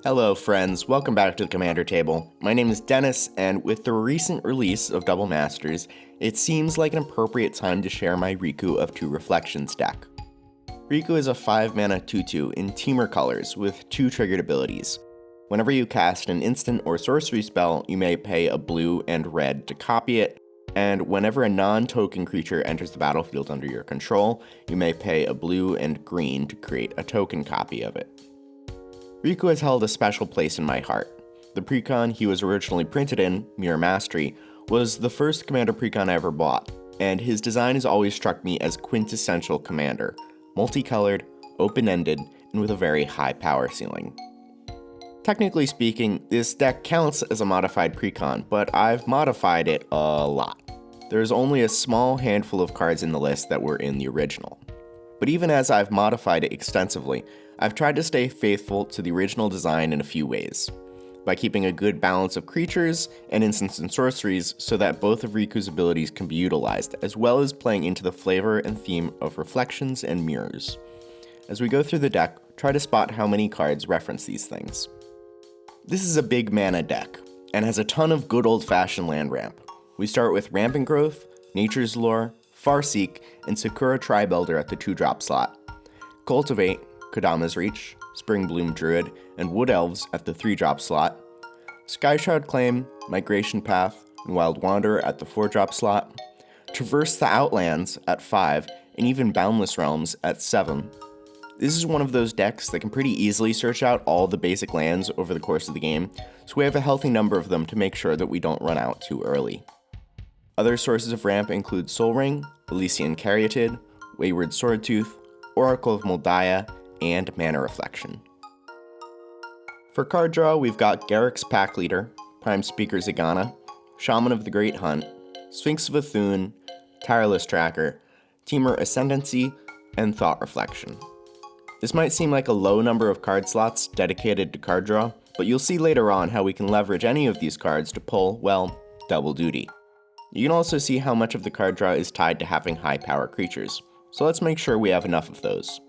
Hello friends, welcome back to the Commander Table. My name is Dennis, and with the recent release of Double Masters, it seems like an appropriate time to share my Riku of Two Reflections deck. Riku is a 5-mana 2/2 in Temur colors with 2 triggered abilities. Whenever you cast an instant or sorcery spell, you may pay a blue and red to copy it, and whenever a non-token creature enters the battlefield under your control, you may pay a blue and green to create a token copy of it. Riku has held a special place in my heart. The precon he was originally printed in, Mirror Mastery, was the first Commander precon I ever bought, and his design has always struck me as quintessential Commander, multicolored, open-ended, and with a very high power ceiling. Technically speaking, this deck counts as a modified precon, but I've modified it a lot. There's only a small handful of cards in the list that were in the original. But even as I've modified it extensively, I've tried to stay faithful to the original design in a few ways. By keeping a good balance of creatures and instants and sorceries so that both of Riku's abilities can be utilized, as well as playing into the flavor and theme of reflections and mirrors. As we go through the deck, try to spot how many cards reference these things. This is a big mana deck, and has a ton of good old-fashioned land ramp. We start with Rampant Growth, Nature's Lore, Farseek, and Sakura Tribe-Elder at the 2-drop slot. Cultivate, Kodama's Reach, Springbloom Druid, and Wood Elves at the 3-drop slot. Skyshroud Claim, Migration Path, and Wild Wanderer at the 4-drop slot. Traverse the Outlands at 5, and even Boundless Realms at 7. This is one of those decks that can pretty easily search out all the basic lands over the course of the game, so we have a healthy number of them to make sure that we don't run out too early. Other sources of ramp include Sol Ring, Elysian Caryatid, Wayward Swordtooth, Oracle of Moldiah, and Mana Reflection. For card draw, we've got Garruk's Pack Leader, Prime Speaker Zagana, Shaman of the Great Hunt, Sphinx of Athun, Tireless Tracker, Temur Ascendancy, and Thought Reflection. This might seem like a low number of card slots dedicated to card draw, but you'll see later on how we can leverage any of these cards to pull, well, double duty. You can also see how much of the card draw is tied to having high power creatures, so let's make sure we have enough of those.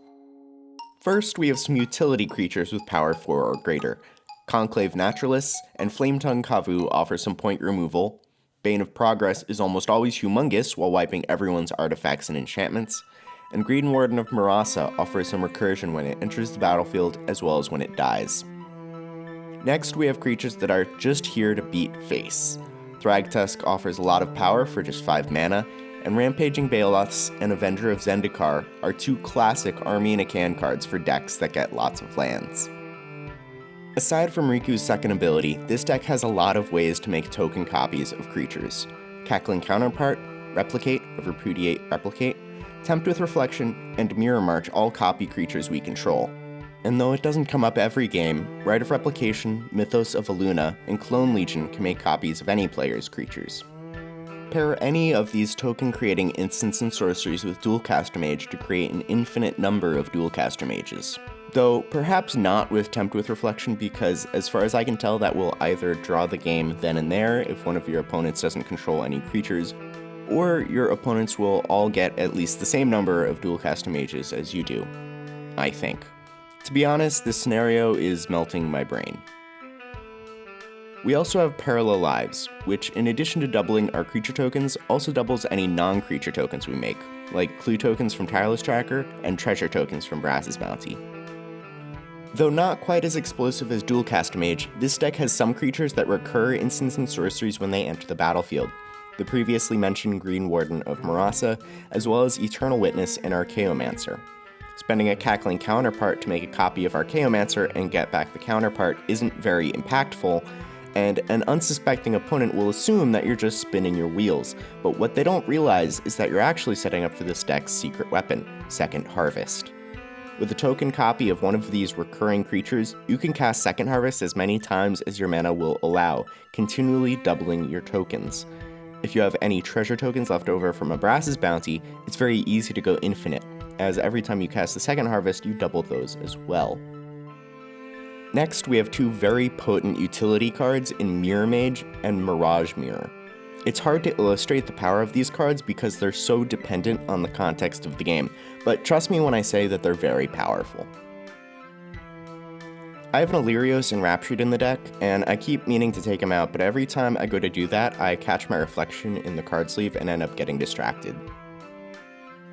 First, we have some utility creatures with power 4 or greater. Conclave Naturalists and Flametongue Kavu offer some point removal. Bane of Progress is almost always humongous while wiping everyone's artifacts and enchantments. And Green Warden of Murasa offers some recursion when it enters the battlefield as well as when it dies. Next, we have creatures that are just here to beat face. Thragtusk offers a lot of power for just 5 mana, and Rampaging Baloths and Avenger of Zendikar are 2 classic Army in a Can cards for decks that get lots of lands. Aside from Riku's second ability, this deck has a lot of ways to make token copies of creatures. Cackling Counterpart, Replicate of Repudiate Replicate, Tempt with Reflection, and Mirror March all copy creatures we control. And though it doesn't come up every game, Rite of Replication, Mythos of Aluna, and Clone Legion can make copies of any player's creatures. Pair any of these token-creating instants and sorceries with Dualcaster Mage to create an infinite number of Dualcaster Mages. Though perhaps not with Tempt with Reflection, because as far as I can tell that will either draw the game then and there if one of your opponents doesn't control any creatures, or your opponents will all get at least the same number of Dualcaster Mages as you do, I think. To be honest, this scenario is melting my brain. We also have Parallel Lives, which in addition to doubling our creature tokens, also doubles any non-creature tokens we make, like clue tokens from Tireless Tracker and treasure tokens from Brass's Bounty. Though not quite as explosive as Dualcaster Mage, this deck has some creatures that recur instants and sorceries when they enter the battlefield. The previously mentioned Green Warden of Murasa, as well as Eternal Witness and Archaeomancer. Spending a Cackling Counterpart to make a copy of Archaeomancer and get back the counterpart isn't very impactful, and an unsuspecting opponent will assume that you're just spinning your wheels, but what they don't realize is that you're actually setting up for this deck's secret weapon, Second Harvest. With a token copy of one of these recurring creatures, you can cast Second Harvest as many times as your mana will allow, continually doubling your tokens. If you have any treasure tokens left over from a Brass's Bounty, it's very easy to go infinite, as every time you cast the Second Harvest, you double those as well. Next, we have 2 very potent utility cards in Mirror Mage and Mirage Mirror. It's hard to illustrate the power of these cards because they're so dependent on the context of the game, but trust me when I say that they're very powerful. I have an Illyrios Enraptured in the deck, and I keep meaning to take him out, but every time I go to do that, I catch my reflection in the card sleeve and end up getting distracted.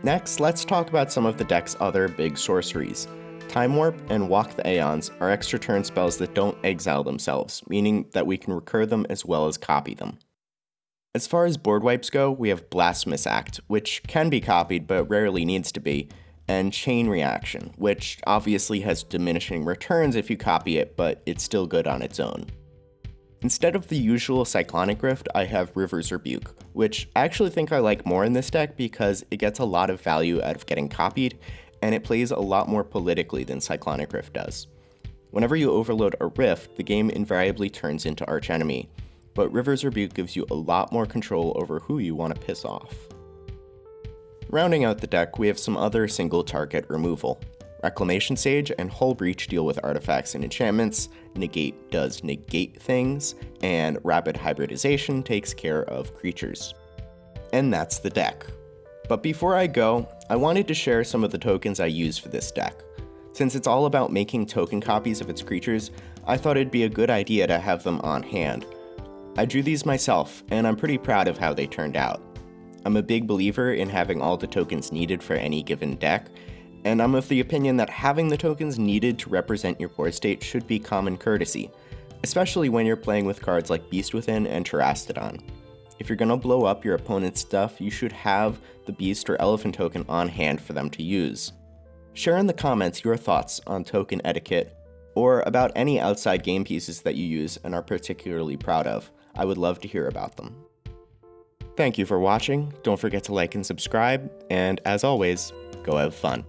Next, let's talk about some of the deck's other big sorceries. Time Warp and Walk the Aeons are extra turn spells that don't exile themselves, meaning that we can recur them as well as copy them. As far as board wipes go, we have Blasphemous Act, which can be copied but rarely needs to be, and Chain Reaction, which obviously has diminishing returns if you copy it, but it's still good on its own. Instead of the usual Cyclonic Rift, I have River's Rebuke, which I actually think I like more in this deck because it gets a lot of value out of getting copied, and it plays a lot more politically than Cyclonic Rift does. Whenever you overload a Rift, the game invariably turns into Archenemy, but River's Rebuke gives you a lot more control over who you want to piss off. Rounding out the deck, we have some other single target removal. Reclamation Sage and Hull Breach deal with artifacts and enchantments, Negate does negate things, and Rapid Hybridization takes care of creatures. And that's the deck. But before I go, I wanted to share some of the tokens I use for this deck. Since it's all about making token copies of its creatures, I thought it'd be a good idea to have them on hand. I drew these myself, and I'm pretty proud of how they turned out. I'm a big believer in having all the tokens needed for any given deck, and I'm of the opinion that having the tokens needed to represent your board state should be common courtesy, especially when you're playing with cards like Beast Within and Terastodon. If you're gonna blow up your opponent's stuff, you should have the Beast or Elephant token on hand for them to use. Share in the comments your thoughts on token etiquette, or about any outside game pieces that you use and are particularly proud of. I would love to hear about them. Thank you for watching, don't forget to like and subscribe, and as always, go have fun.